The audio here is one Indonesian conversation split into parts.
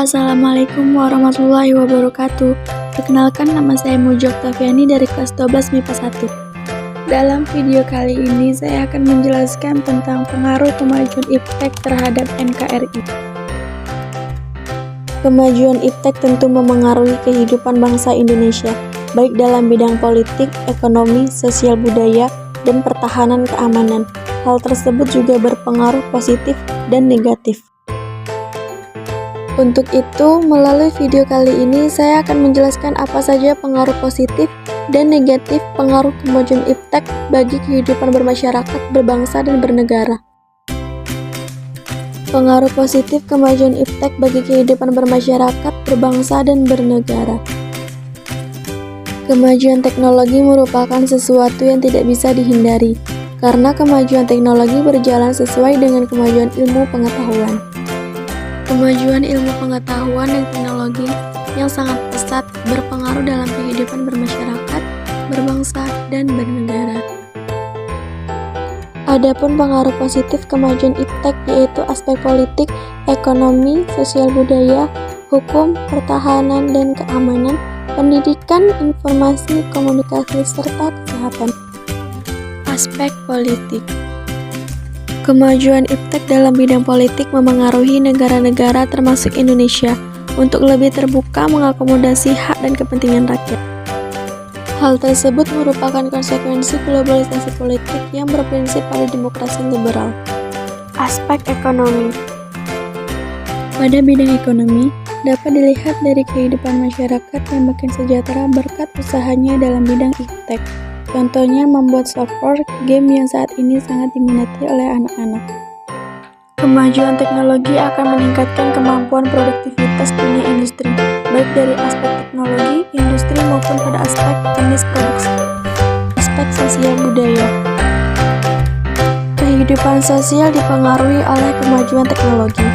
Assalamualaikum warahmatullahi wabarakatuh. Perkenalkan, nama saya Muji Oktaviani dari kelas 12 MIPA 1. Dalam video kali ini saya akan menjelaskan tentang pengaruh kemajuan iptek terhadap NKRI. Kemajuan iptek tentu memengaruhi kehidupan bangsa Indonesia, baik dalam bidang politik, ekonomi, sosial budaya, dan pertahanan keamanan. Hal tersebut juga berpengaruh positif dan negatif. Untuk itu, melalui video kali ini saya akan menjelaskan apa saja pengaruh positif dan negatif pengaruh kemajuan iptek bagi kehidupan bermasyarakat, berbangsa, dan bernegara. Pengaruh positif kemajuan iptek bagi kehidupan bermasyarakat, berbangsa, dan bernegara. Kemajuan teknologi merupakan sesuatu yang tidak bisa dihindari, karena kemajuan teknologi berjalan sesuai dengan kemajuan ilmu pengetahuan. Kemajuan ilmu pengetahuan dan teknologi yang sangat pesat berpengaruh dalam kehidupan bermasyarakat, berbangsa, dan bernegara. Adapun pengaruh positif kemajuan iptek yaitu aspek politik, ekonomi, sosial budaya, hukum, pertahanan dan keamanan, pendidikan, informasi, komunikasi, serta kesehatan. Aspek politik. Kemajuan iptek dalam bidang politik memengaruhi negara-negara termasuk Indonesia untuk lebih terbuka mengakomodasi hak dan kepentingan rakyat. Hal tersebut merupakan konsekuensi globalisasi politik yang berprinsip pada demokrasi liberal. Aspek ekonomi. Pada bidang ekonomi, dapat dilihat dari kehidupan masyarakat yang makin sejahtera berkat usahanya dalam bidang iptek. Contohnya membuat software game yang saat ini sangat diminati oleh anak-anak. Kemajuan teknologi akan meningkatkan kemampuan produktivitas dunia industri, baik dari aspek teknologi, industri maupun pada aspek teknis produksi. Aspek sosial budaya. Kehidupan sosial dipengaruhi oleh kemajuan teknologi.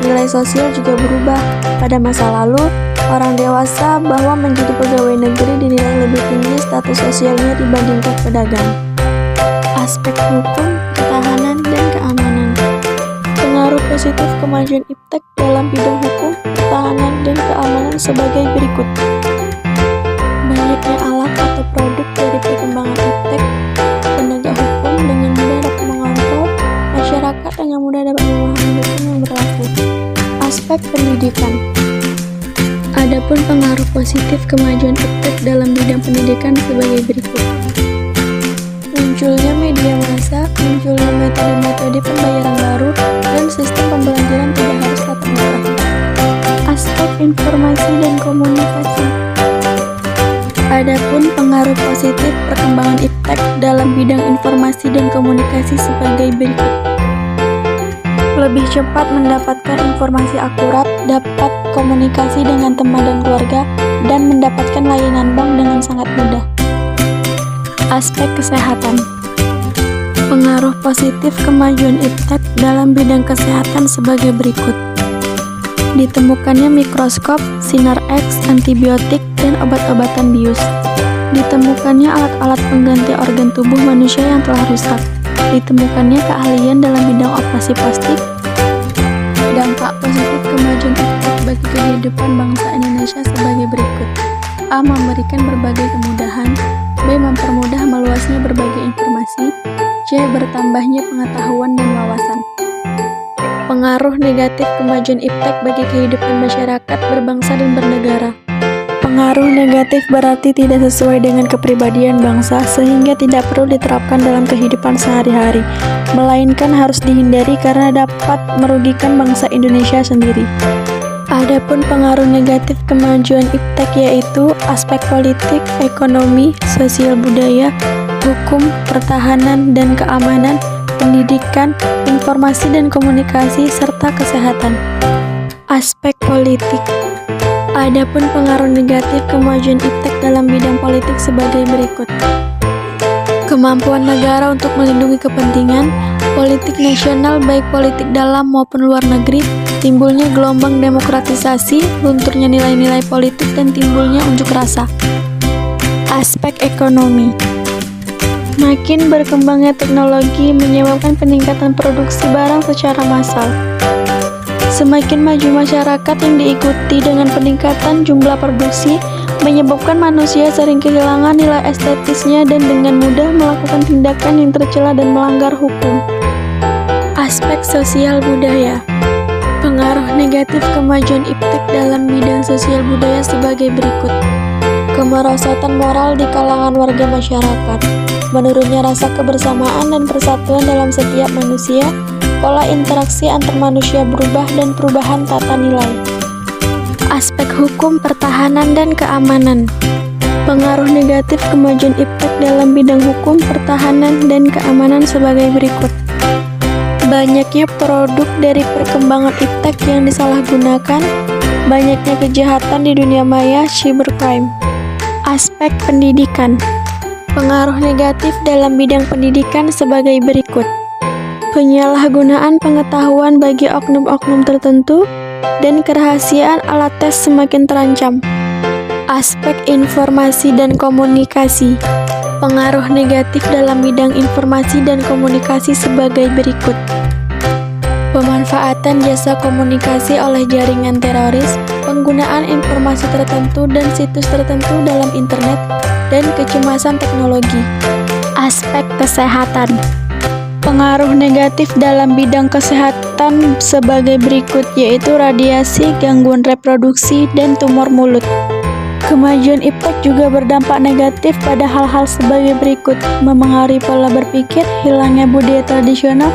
Nilai sosial juga berubah. Pada masa lalu, orang dewasa bahwa menjadi pegawai negeri dinilai lebih tinggi status sosialnya dibandingkan pedagang. Aspek hukum, pertahanan, dan keamanan. Pengaruh positif kemajuan iptek dalam bidang hukum, pertahanan, dan keamanan sebagai berikut. Banyaknya alat atau produk dari perkembangan iptek, penegak hukum dengan mudah dapat mengontrol, masyarakat dengan mudah dapat memahami hukum yang berlaku. Aspek pendidikan. Adapun pengaruh positif kemajuan iptek dalam bidang pendidikan sebagai berikut. Munculnya media massa, munculnya metode-metode pembayaran baru, dan sistem pembelajaran tidak harus tatap muka. Aspek informasi dan komunikasi. Adapun pengaruh positif perkembangan iptek dalam bidang informasi dan komunikasi sebagai berikut. Lebih cepat mendapatkan informasi akurat, dapat komunikasi dengan teman dan keluarga, dan mendapatkan layanan bank dengan sangat mudah. Aspek kesehatan. Pengaruh positif kemajuan iptek dalam bidang kesehatan sebagai berikut. Ditemukannya mikroskop, sinar X, antibiotik, dan obat-obatan bius. Ditemukannya alat-alat pengganti organ tubuh manusia yang telah rusak. Ditemukannya keahlian dalam bidang operasi plastik. Dampak positif kemajuan iptek bagi kehidupan bangsa Indonesia sebagai berikut. A. Memberikan berbagai kemudahan. B. Mempermudah meluasnya berbagai informasi. C. Bertambahnya pengetahuan dan wawasan. Pengaruh negatif kemajuan iptek bagi kehidupan masyarakat, berbangsa, dan bernegara. Pengaruh negatif berarti tidak sesuai dengan kepribadian bangsa sehingga tidak perlu diterapkan dalam kehidupan sehari-hari, melainkan harus dihindari karena dapat merugikan bangsa Indonesia sendiri. Adapun pengaruh negatif kemajuan iptek yaitu aspek politik, ekonomi, sosial budaya, hukum, pertahanan dan keamanan, pendidikan, informasi dan komunikasi, serta kesehatan. Aspek politik. Adapun pengaruh negatif kemajuan iptek dalam bidang politik sebagai berikut. Kemampuan negara untuk melindungi kepentingan politik nasional baik politik dalam maupun luar negeri, timbulnya gelombang demokratisasi, lunturnya nilai-nilai politik, dan timbulnya unjuk rasa. Aspek ekonomi. Makin berkembangnya teknologi menyebabkan peningkatan produksi barang secara massal. Semakin maju masyarakat yang diikuti dengan peningkatan jumlah produksi, menyebabkan manusia sering kehilangan nilai estetisnya dan dengan mudah melakukan tindakan yang tercela dan melanggar hukum. Aspek sosial budaya. Pengaruh negatif kemajuan iptek dalam bidang sosial budaya sebagai berikut. Kemerosotan moral di kalangan warga masyarakat, menurunnya rasa kebersamaan dan persatuan dalam setiap manusia, pola interaksi antar manusia berubah dan perubahan tata nilai. Aspek hukum, pertahanan, dan keamanan. Pengaruh negatif kemajuan iptek dalam bidang hukum, pertahanan, dan keamanan sebagai berikut. Banyaknya produk dari perkembangan iptek yang disalahgunakan, banyaknya kejahatan di dunia maya, cybercrime. Aspek pendidikan. Pengaruh negatif dalam bidang pendidikan sebagai berikut. Penyalahgunaan pengetahuan bagi oknum-oknum tertentu dan kerahasiaan alat tes semakin terancam. Aspek informasi dan komunikasi. Pengaruh negatif dalam bidang informasi dan komunikasi sebagai berikut. Pemanfaatan jasa komunikasi oleh jaringan teroris, penggunaan informasi tertentu dan situs tertentu dalam internet, dan kecemasan teknologi. Aspek kesehatan. Pengaruh negatif dalam bidang kesehatan sebagai berikut, yaitu radiasi, gangguan reproduksi, dan tumor mulut. Kemajuan iptek juga berdampak negatif pada hal-hal sebagai berikut, memengaruhi pola berpikir, hilangnya budaya tradisional,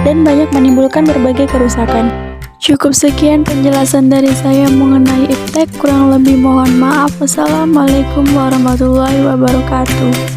dan banyak menimbulkan berbagai kerusakan. Cukup sekian penjelasan dari saya mengenai iptek, kurang lebih mohon maaf. Wassalamualaikum warahmatullahi wabarakatuh.